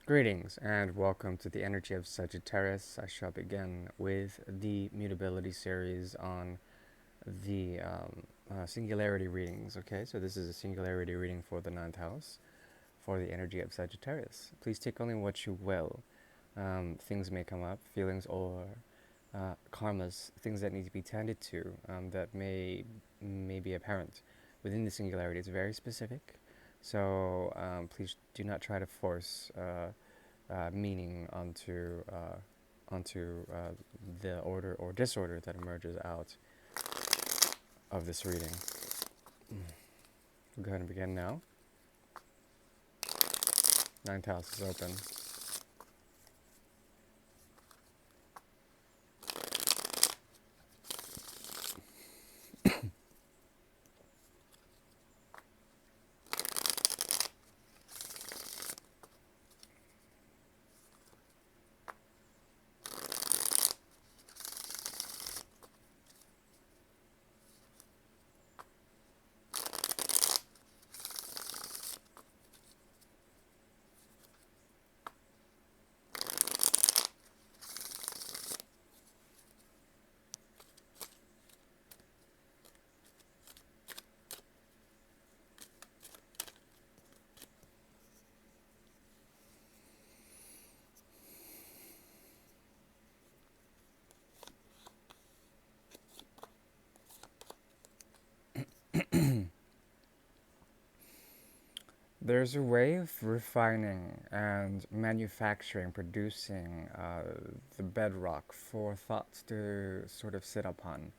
Greetings and welcome to the energy of Sagittarius. I shall begin with the mutability series on the singularity readings. Okay, so this is a singularity reading for the ninth house for the energy of Sagittarius. Please take only what you will. Things may come up, feelings or karmas, things that need to be tended to that may be apparent within the singularity. It's very specific, so please do not try to force meaning onto the order or disorder that emerges out of this reading. We'll go ahead and begin now. Ninth house is open. There's a way of refining and manufacturing, producing the bedrock for thoughts to sort of sit upon.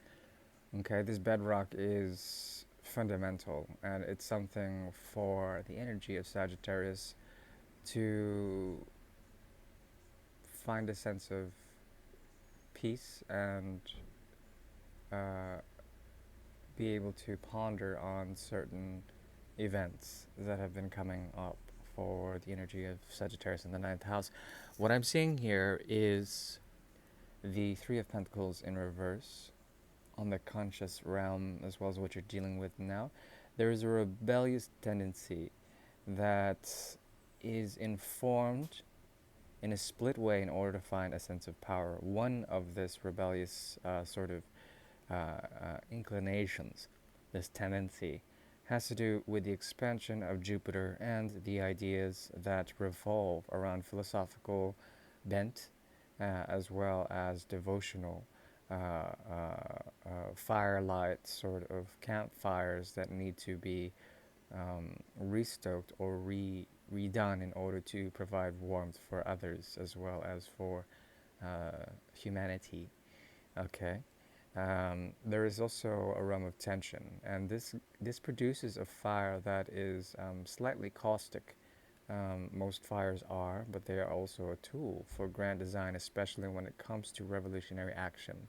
Okay, this bedrock is fundamental, and it's something for the energy of Sagittarius to find a sense of peace and uh, be able to ponder on certain events that have been coming up for the energy of Sagittarius in the ninth house. What I'm seeing here is the Three of Pentacles in reverse on the conscious realm, as well as what you're dealing with now. There is a rebellious tendency that is informed in a split way in order to find a sense of power. One of this rebellious sort of inclinations, this tendency, has to do with the expansion of Jupiter and the ideas that revolve around philosophical bent as well as devotional firelight sort of campfires that need to be restoked or redone in order to provide warmth for others as well as for humanity. Okay. There is also a realm of tension, and this produces a fire that is slightly caustic. Most fires are, but they are also a tool for grand design, especially when it comes to revolutionary action.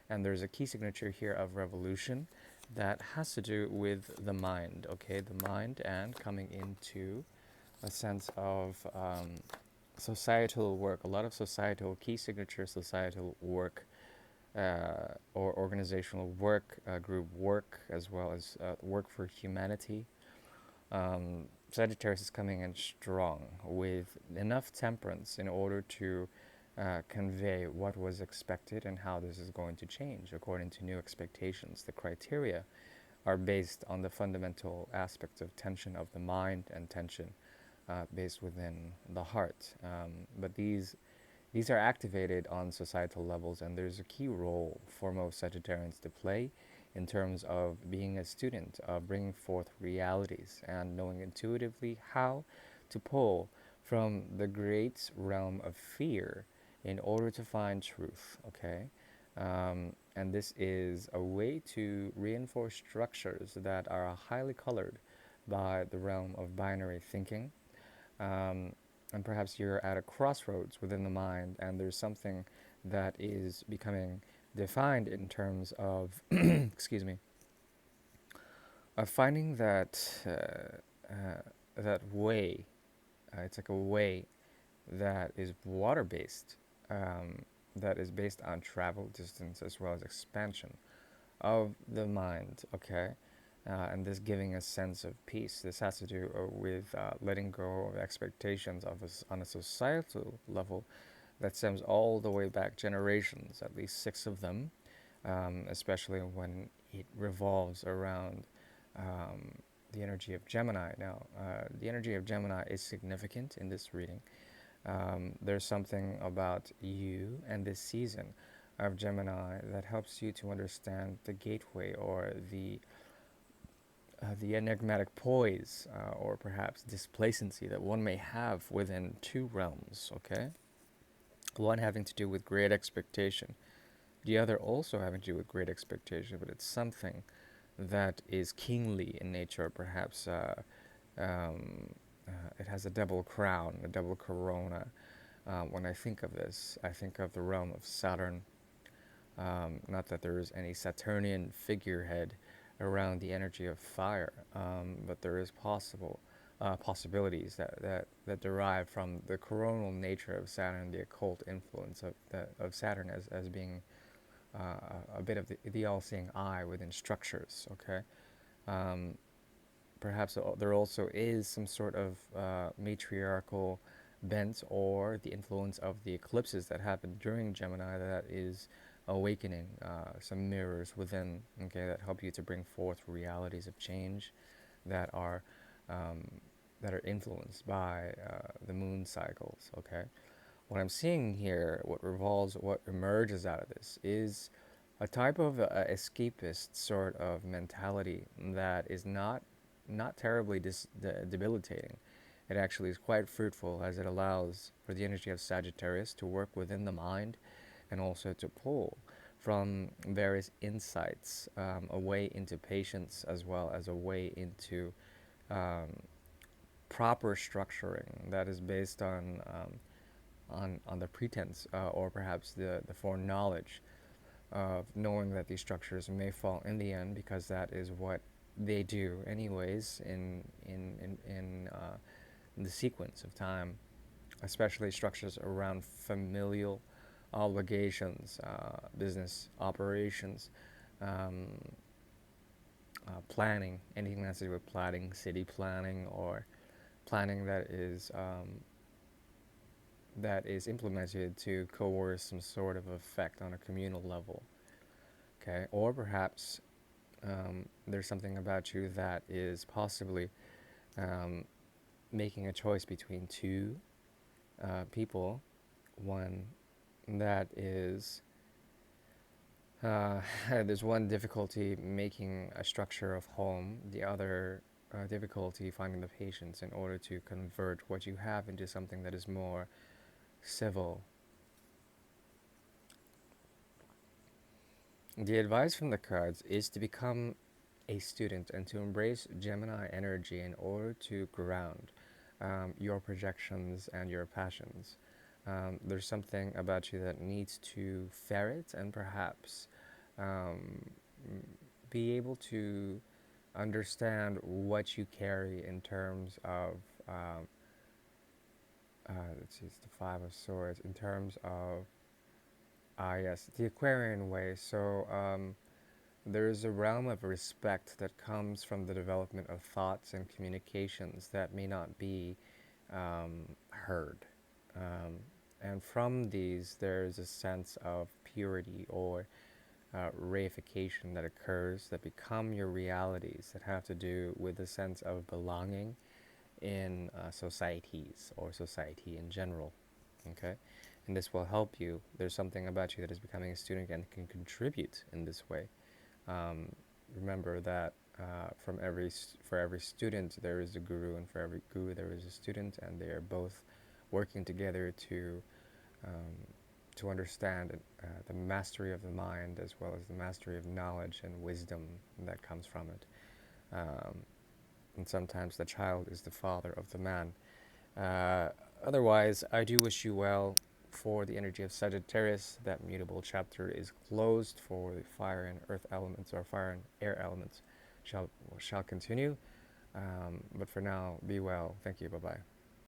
And there's a key signature here of revolution that has to do with the mind, okay? The mind and coming into a sense of societal work, a lot of societal key signature societal work or organizational work, group work, as well as work for humanity. Sagittarius is coming in strong with enough temperance in order to convey what was expected and how this is going to change according to new expectations. The criteria are based on the fundamental aspects of tension of the mind and tension based within the heart. But these are activated on societal levels, and there's a key role for most Sagittarians to play in terms of being a student, of bringing forth realities, and knowing intuitively how to pull from the great realm of fear in order to find truth, okay? And this is a way to reinforce structures that are highly colored by the realm of binary thinking. Um, and perhaps you're at a crossroads within the mind, and there's something that is becoming defined in terms of, excuse me, of finding that way. It's like a way that is water based, that is based on travel distance as well as expansion of the mind. Okay, and this giving a sense of peace. This has to do with letting go of expectations of us on a societal level that stems all the way back generations, at least six of them, especially when it revolves around um, the energy of Gemini. Now, the energy of Gemini is significant in this reading. There's something about you and this season of Gemini that helps you to understand the gateway or the enigmatic poise or perhaps displacency that one may have within two realms, okay? One having to do with great expectation, the other also having to do with great expectation, but it's something that is kingly in nature, perhaps um, it has a double crown, a double corona. When I think of this, I think of the realm of Saturn. Not that there is any Saturnian figurehead around the energy of fire, but there is possibilities that derive from the coronal nature of Saturn, the occult influence of Saturn as being a bit of the all-seeing eye within structures. Okay, um, perhaps there also is some sort of matriarchal bent or the influence of the eclipses that happen during Gemini that is awakening some mirrors within, okay, that help you to bring forth realities of change that are um, that are influenced by the moon cycles. Okay, what I'm seeing here, what emerges out of this is a type of escapist sort of mentality that is not terribly debilitating. It actually is quite fruitful as it allows for the energy of Sagittarius to work within the mind and also to pull from various insights away into patience as well as a way into um, proper structuring that is based on the pretense or perhaps the foreknowledge of knowing that these structures may fall in the end because that is what they do anyways in the sequence of time, especially structures around familial obligations, business operations, um, planning, anything that's to do with planning, city planning, or planning that is implemented to coerce some sort of effect on a communal level. Okay, or perhaps there's something about you that is possibly um, making a choice between two people, one that is there's one difficulty making a structure of home, the other difficulty finding the patience in order to convert what you have into something that is more civil. The advice from the cards is to become a student and to embrace Gemini energy in order to ground your projections and your passions. There's something about you that needs to ferret and perhaps um, be able to understand what you carry in terms of, let's see, it's the Five of Swords, in terms of, yes, the Aquarian way. So, there is a realm of respect that comes from the development of thoughts and communications that may not be heard. Um, and from these, there is a sense of purity or reification that occurs that become your realities that have to do with the sense of belonging in societies or society in general. Okay? And this will help you. There's something about you that is becoming a student and can contribute in this way. Um, Remember that for every student there is a guru, and for every guru there is a student, and they are both working together um, to understand the mastery of the mind as well as the mastery of knowledge and wisdom that comes from it. Um, and sometimes the child is the father of the man. Uh, Otherwise, I do wish you well for the energy of Sagittarius. That mutable chapter is closed for the fire and earth elements, or fire and air elements shall continue. But for now, be well. Thank you. Bye bye.